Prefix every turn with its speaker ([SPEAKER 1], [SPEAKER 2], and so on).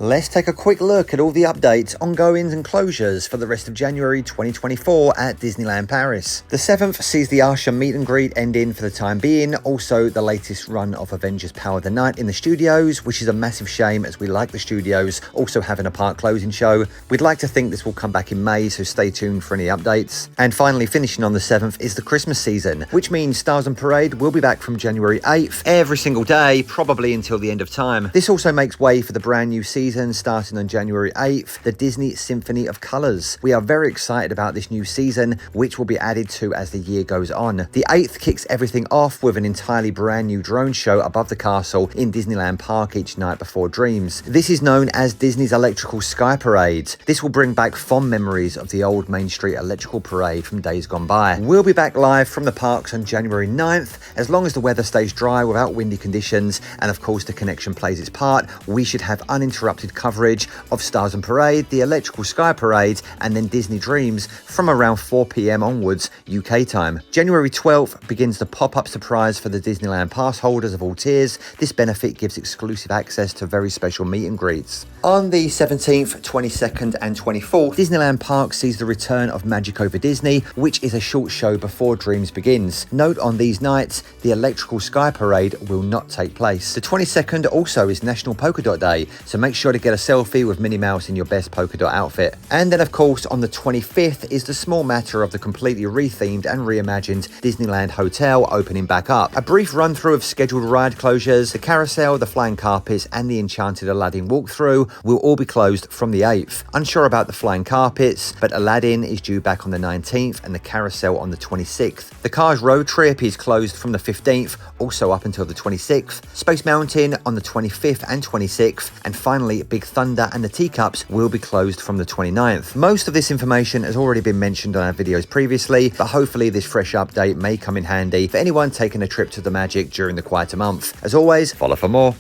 [SPEAKER 1] Let's take a quick look at all the updates, ongoings and closures for the rest of January 2024 at Disneyland Paris. The 7th sees the Usher meet and greet ending for the time being, also the latest run of Avengers Power of the Night in the studios, which is a massive shame as we like the studios also having a park closing show. We'd like to think this will come back in May, so stay tuned for any updates. And finally, finishing on the 7th is the Christmas season, which means Stars on Parade will be back from January 8th every single day, probably until the end of time. This also makes way for the brand new season starting on January 8th, the Disney Symphony of Colors. We are very excited about this new season, which will be added to as the year goes on. The 8th kicks everything off with an entirely brand new drone show above the castle in Disneyland Park each night before Dreams. This is known as Disney's Electrical Sky Parade. This will bring back fond memories of the old Main Street Electrical Parade from days gone by. We'll be back live from the parks on January 9th. As long as the weather stays dry without windy conditions, and of course the connection plays its part, we should have uninterrupted coverage of Stars on Parade, the Electrical Sky Parade, and then Disney Dreams from around 4 p.m. onwards UK time. January 12th begins the pop-up surprise for the Disneyland pass holders of all tiers. This benefit gives exclusive access to very special meet and greets. On the 17th, 22nd and 24th, Disneyland Park sees the return of Magic Over Disney, which is a short show before Dreams begins. Note on these nights, the Electrical Sky Parade will not take place. The 22nd also is National Polka Dot Day, so make sure to get a selfie with Minnie Mouse in your best polka dot outfit. And then of course on the 25th is the small matter of the completely rethemed and reimagined Disneyland Hotel opening back up. A brief run through of scheduled ride closures, the carousel, the flying carpets and the Enchanted Aladdin walkthrough will all be closed from the 8th. Unsure about the flying carpets, but Aladdin is due back on the 19th and the carousel on the 26th. The Cars road trip is closed from the 15th, also up until the 26th. Space Mountain on the 25th and 26th, and finally Big Thunder and the Teacups will be closed from the 29th. Most of this information has already been mentioned on our videos previously, but hopefully this fresh update may come in handy for anyone taking a trip to the Magic during the quieter month. As always, follow for more.